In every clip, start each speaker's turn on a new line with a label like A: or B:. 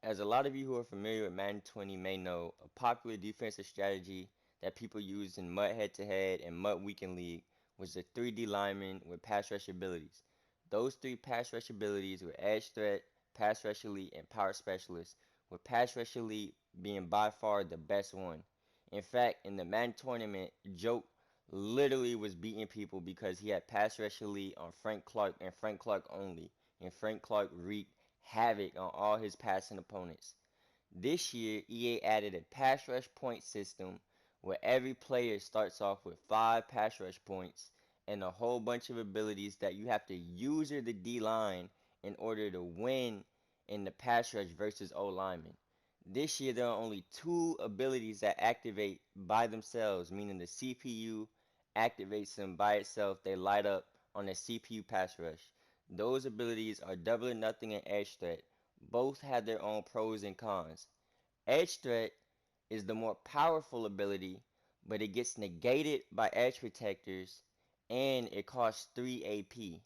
A: As a lot of you who are familiar with Madden 20 may know, a popular defensive strategy that people used in MUT head-to-head and MUT weekend league was the 3D lineman with pass rush abilities. Those three pass rush abilities were edge threat, pass rush elite, and power specialist, with pass rush elite being by far the best one. In fact, in the Madden tournament, Joke literally was beating people because he had pass rush elite on Frank Clark and Frank Clark only, and Frank Clark wreaked havoc on all his passing opponents. This year, EA added a pass rush point system where every player starts off with 5 pass rush points and a whole bunch of abilities that you have to user the D-line in order to win in the pass rush versus O-lineman. This year, there are only 2 abilities that activate by themselves, meaning the CPU activates them by itself. They light up on the CPU pass rush. Those abilities are Double or Nothing and Edge Threat. Both have their own pros and cons. Edge Threat is the more powerful ability, but it gets negated by edge protectors and it costs 3 AP.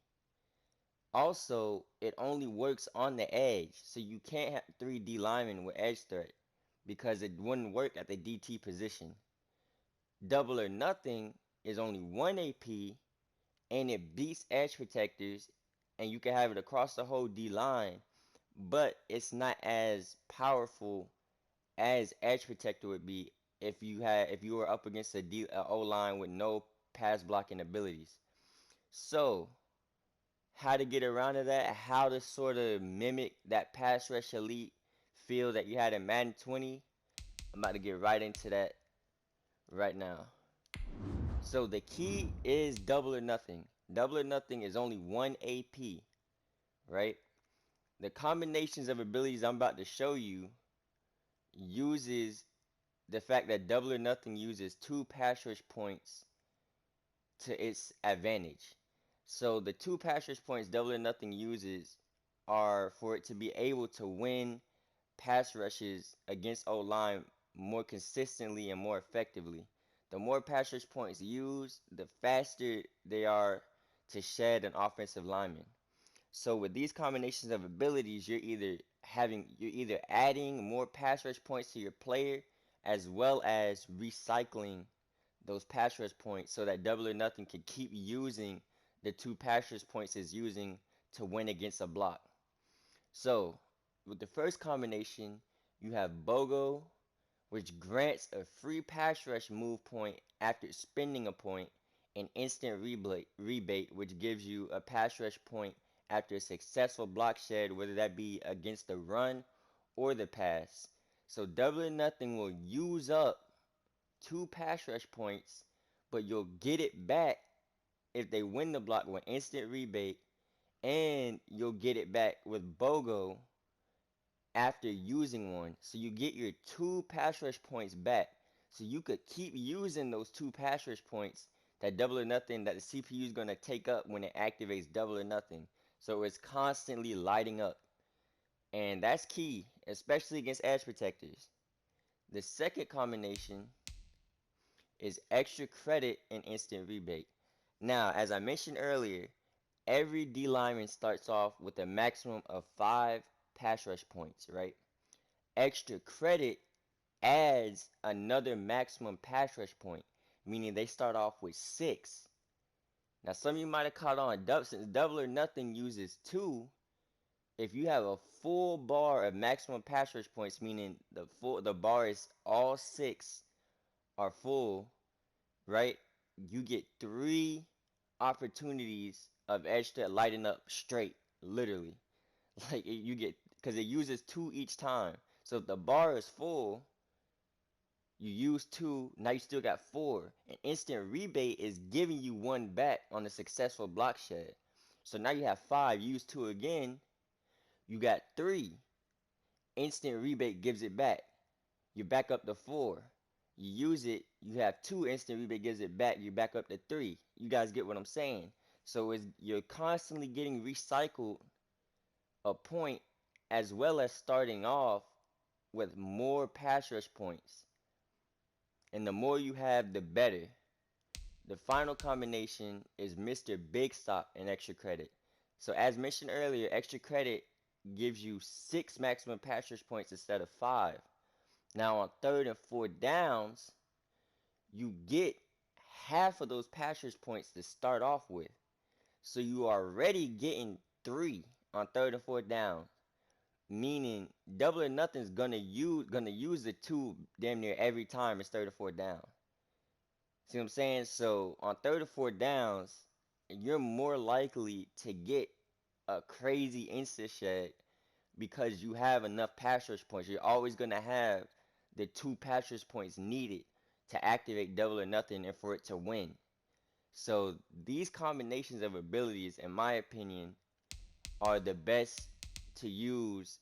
A: Also, it only works on the edge, so you can't have 3D linemen with edge threat because it wouldn't work at the DT position. Double or Nothing is only 1 AP and it beats edge protectors and you can have it across the whole D line, but it's not as powerful as edge protector would be if you were up against a O line with no pass blocking abilities. So how to get around to that, how to sort of mimic that pass rush elite feel that you had in Madden 20. I'm about to get right into that right now. So the key is Double or Nothing. Double or Nothing is only 1 AP, right? The combinations of abilities I'm about to show you uses the fact that Double or Nothing uses 2 pass rush points to its advantage. So the 2 pass rush points Double or Nothing uses are for it to be able to win pass rushes against O-line more consistently and more effectively. The more pass rush points used, the faster they are to shed an offensive lineman. So with these combinations of abilities, you're either adding more pass rush points to your player as well as recycling those pass rush points so that Double or Nothing can keep using the 2 pass rush points it's using to win against a block. So with the first combination, you have BOGO, which grants a free pass rush move point after spending a point, and instant rebate, which gives you a pass rush point after a successful block shed, whether that be against the run or the pass. So Double or Nothing will use up 2 pass rush points, but you'll get it back if they win the block with instant rebate, and you'll get it back with BOGO after using one. So you get your 2 pass rush points back. So you could keep using those 2 pass rush points that Double or Nothing that the CPU is going to take up when it activates Double or Nothing. So it's constantly lighting up. And that's key, especially against edge protectors. The second combination is extra credit and instant rebate. Now, as I mentioned earlier, every D lineman starts off with a maximum of 5 pass rush points, right? Extra credit adds another maximum pass rush point, meaning they start off with 6. Now, some of you might have caught on, since Double or Nothing uses 2, if you have a full bar of maximum pass rush points, meaning the bar is all 6 are full, right? You get 3 opportunities of edge threat lighting up straight, literally. Like you get, because it uses 2 each time. So if the bar is full, you use 2, now you still got 4. An instant rebate is giving you 1 back on a successful block shed. So now you have 5, use 2 again, you got 3. Instant rebate gives it back. You back up to 4. You use it, you have 2, instant rebate gives it back, you back up to 3. You guys get what I'm saying? So you're constantly getting recycled a point as well as starting off with more pass rush points. And the more you have, the better. The final combination is Mr. Big Stop and extra credit. So as mentioned earlier, extra credit gives you 6 maximum pass rush points instead of 5. Now on third and fourth downs, you get half of those pass rush points to start off with. So you are already getting 3 on third and fourth down, meaning double or nothing's gonna use the 2 damn near every time it's third or fourth down. See what I'm saying? So on third or fourth downs, you're more likely to get a crazy insta shed because you have enough pass rush points. You're always gonna have the 2 pass rush points needed to activate double or nothing and for it to win. So these combinations of abilities, in my opinion, are the best to use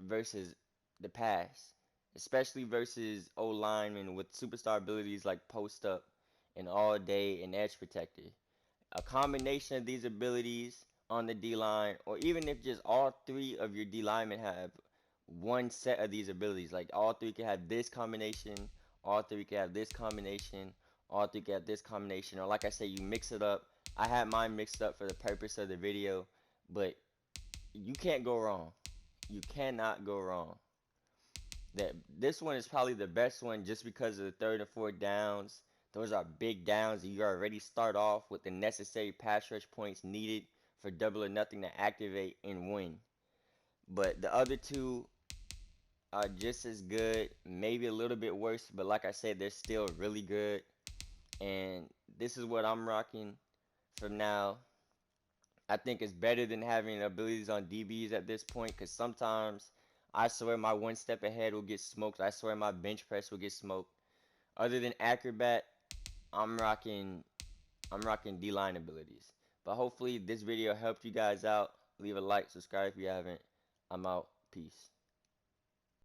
A: versus the pass, especially versus O linemen with superstar abilities like post up and all day and edge protector. A combination of these abilities on the D line, or even if just all 3 of your D linemen have one set of these abilities, like all 3 can have this combination, all 3 can have this combination, all 3 can have this combination, or like I said, you mix it up. I had mine mixed up for the purpose of the video, but you can't go wrong. You cannot go wrong. This one is probably the best one just because of the third and fourth downs. Those are big downs, and you already start off with the necessary pass rush points needed for double or nothing to activate and win. But the other 2 are just as good, maybe a little bit worse, but like I said, they're still really good. And this is what I'm rocking from now. I think it's better than having abilities on DBs at this point because sometimes I swear my one step ahead will get smoked. I swear my bench press will get smoked. Other than Acrobat, I'm rocking D-line abilities. But hopefully this video helped you guys out. Leave a like, subscribe if you haven't. I'm out. Peace.